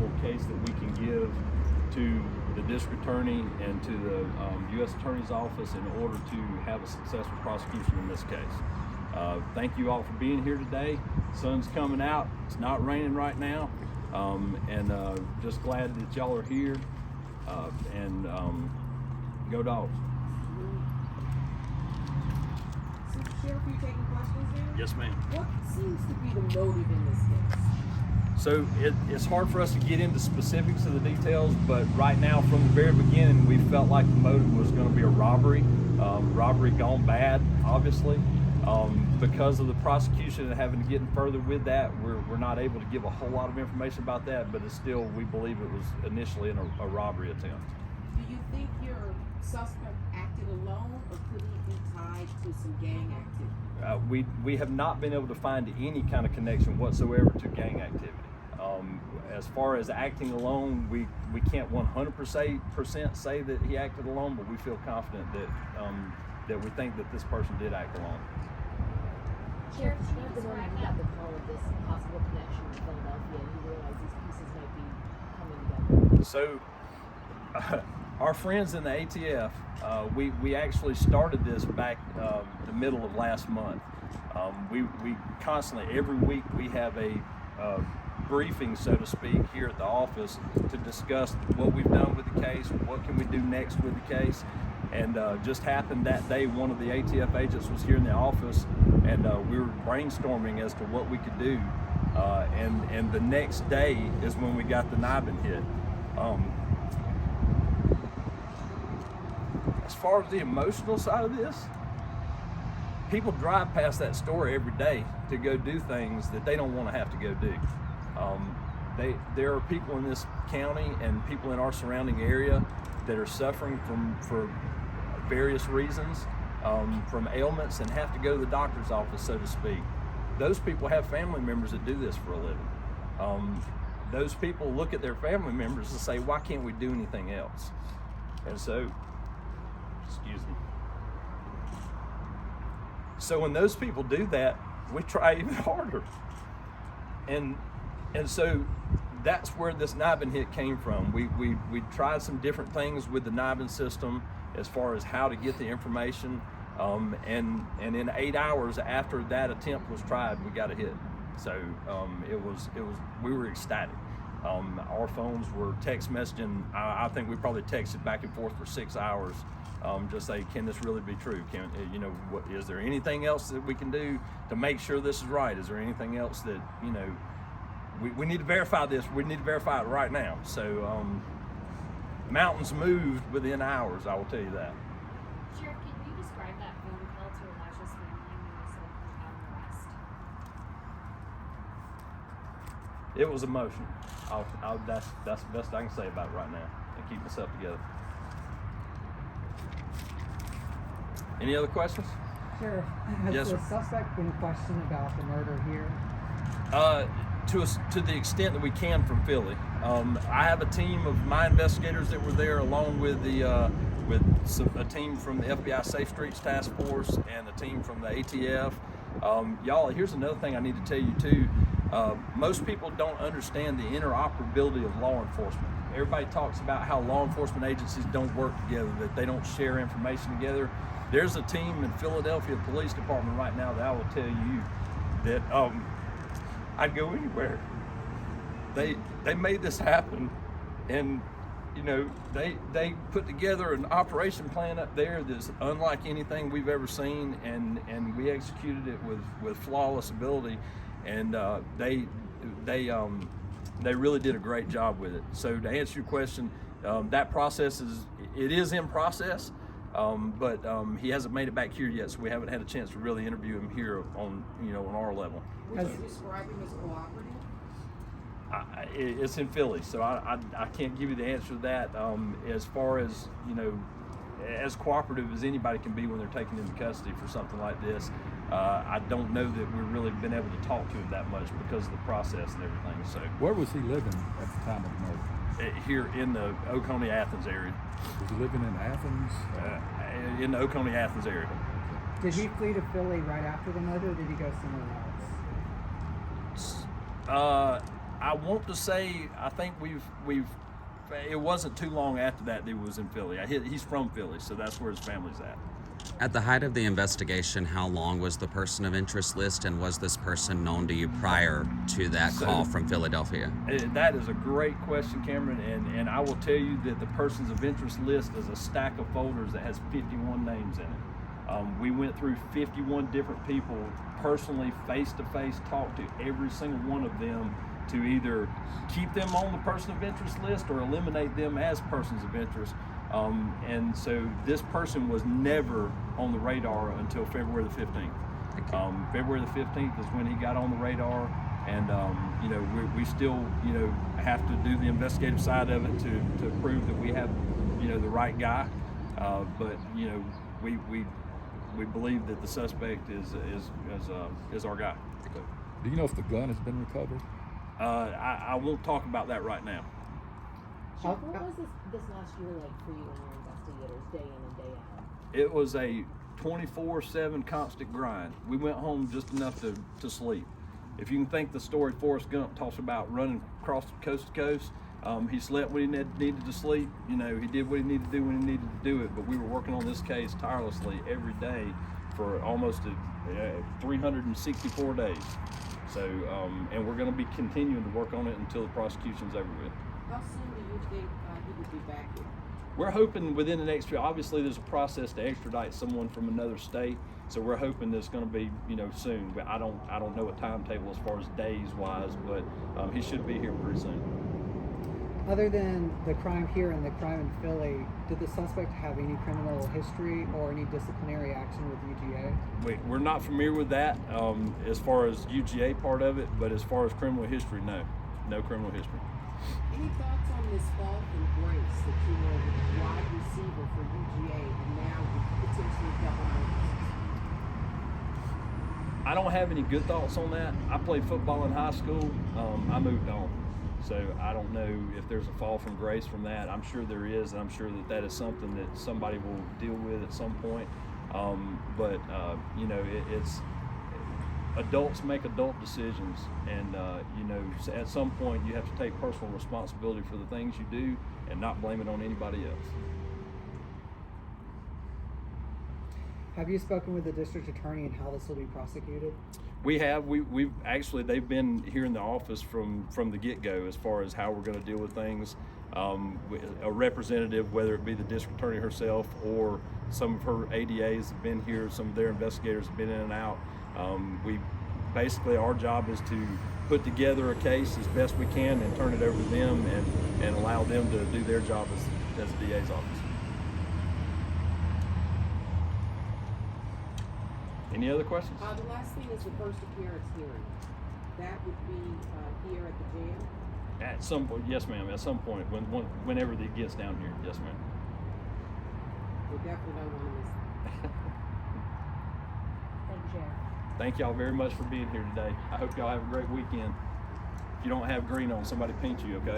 possible case that we can give to the district attorney and to the U.S. Attorney's Office in order to have a successful prosecution in this case. Thank you all for being here today. Sun's coming out. It's not raining right now. Just glad that y'all are here. Go Dogs. So, Sheriff, you taking questions now? Yes, ma'am. What seems to be the motive in this case? So it's hard for us to get into specifics of the details, but right now, from the very beginning, we felt like the motive was going to be a robbery, robbery gone bad, obviously. Because of the prosecution and having to get further with that, we're not able to give a whole lot of information about that, but it's still, we believe it was initially a robbery attempt. Do you think your suspect acted alone, or could he be tied to some gang activity? We have not been able to find any kind of connection whatsoever to gang activity. As far as acting alone, we can't 100% say that he acted alone, but we feel confident that we think that this person did act alone. Sheriff, you described you got the call of this possible connection with Philadelphia, and you realize these pieces might be coming together. So, our friends in the ATF, we actually started this back the middle of last month. We constantly, every week, we have a briefing, so to speak, here at the office to discuss what we've done with the case, what can we do next with the case. And just happened that day, one of the ATF agents was here in the office, and we were brainstorming as to what we could do. And the next day is when we got the Nibin hit. As far as the emotional side of this, people drive past that store every day to go do things that they don't want to have to go do. There are people in this county and people in our surrounding area that are suffering for various reasons, from ailments, and have to go to the doctor's office, so to speak. Those people have family members that do this for a living. Those people look at their family members and say, why can't we do anything else? And so, excuse me. So when those people do that, we try even harder. And so that's where this Nibin hit came from. We tried some different things with the Nibin system as far as how to get the information. And in 8 hours after that attempt was tried, we got a hit. So we were ecstatic. Our phones were text messaging. I think we probably texted back and forth for 6 hours. Just say, can this really be true? Is there anything else that we can do to make sure this is right? Is there anything else that, we need to verify this. We need to verify it right now. So mountains moved within hours, I will tell you that. Sheriff, can you describe that phone call to Elijah's family when you said without arrest? It was emotional. That's the best I can say about it right now, and keep myself together. Any other questions? Sheriff, has Yes, the sir. suspect been questioned about the murder here? To the extent that we can from Philly. I have a team of my investigators that were there, along with a team from the FBI Safe Streets Task Force and a team from the ATF. Y'all, here's another thing I need to tell you too. Most people don't understand the interoperability of law enforcement. Everybody talks about how law enforcement agencies don't work together, that they don't share information together. There's a team in Philadelphia Police Department right now that I will tell you that I'd go anywhere. They made this happen, and they put together an operation plan up there that's unlike anything we've ever seen, and we executed it with flawless ability, and they really did a great job with it. So to answer your question, that process is in process. But he hasn't made it back here yet, so we haven't had a chance to really interview him here on our level. Would you describe him as cooperative? It's in Philly, so I can't give you the answer to that. As far as as cooperative as anybody can be when they're taken into custody for something like this, I don't know that we've really been able to talk to him that much because of the process and everything. So where was he living at the time of the murder? Here in the Oconee, Athens area. Was he living in Athens? In the Oconee, Athens area. Did he flee to Philly right after the murder, or did he go somewhere else? I want to say, I think it wasn't too long after that he was in Philly. He's from Philly, so that's where his family's at. At the height of the investigation, how long was the person of interest list, and was this person known to you prior to that call from Philadelphia? That is a great question, Cameron, and I will tell you that the persons of interest list is a stack of folders that has 51 names in it. We went through 51 different people, personally, face-to-face, talked to every single one of them to either keep them on the person of interest list or eliminate them as persons of interest. And so this person was never on the radar until February the 15th. February the 15th is when he got on the radar, and we still have to do the investigative side of it to prove that we have the right guy. But we believe that the suspect is our guy. So, Do you know if the gun has been recovered? I won't talk about that right now. What was this last year like for you and your investigators, day in and day out? It was a 24/7 constant grind. We went home just enough to sleep. If you can think the story Forrest Gump talks about running across coast to coast, he slept when he needed to sleep. He did what he needed to do when he needed to do it. But we were working on this case tirelessly every day for almost 364 days. So, and we're going to be continuing to work on it until the prosecution's over with. How soon do you think he would be back here? We're hoping within the next few. Obviously, there's a process to extradite someone from another state, so we're hoping that it's going to be soon. But I don't know a timetable as far as days wise, but he should be here pretty soon. Other than the crime here and the crime in Philly, did the suspect have any criminal history or any disciplinary action with UGA? We're not familiar with that as far as UGA part of it, but as far as criminal history, no criminal history. Any thoughts on this fall from grace that you were wide receiver for UGA and now potentially double murders? I don't have any good thoughts on that. I played football in high school. I moved on. So I don't know if there's a fall from grace from that. I'm sure there is, and I'm sure that is something that somebody will deal with at some point. It's adults make adult decisions, and at some point you have to take personal responsibility for the things you do and not blame it on anybody else. Have you spoken with the district attorney and how this will be prosecuted? We have. We've actually, they've been here in the office from the get-go as far as how we're going to deal with things. A representative, whether it be the district attorney herself or some of her ADAs have been here, some of their investigators have been in and out. Our job is to put together a case as best we can and turn it over to them and allow them to do their job as the DA's office. Any other questions? The last thing is the first appearance hearing. That would be here at the jail? At some point, yes, ma'am. At some point, whenever it gets down here, yes, ma'am. We definitely don't want to miss that. Thank you, Sheriff. Thank y'all very much for being here today. I hope y'all have a great weekend. If you don't have green on, somebody paint you, okay?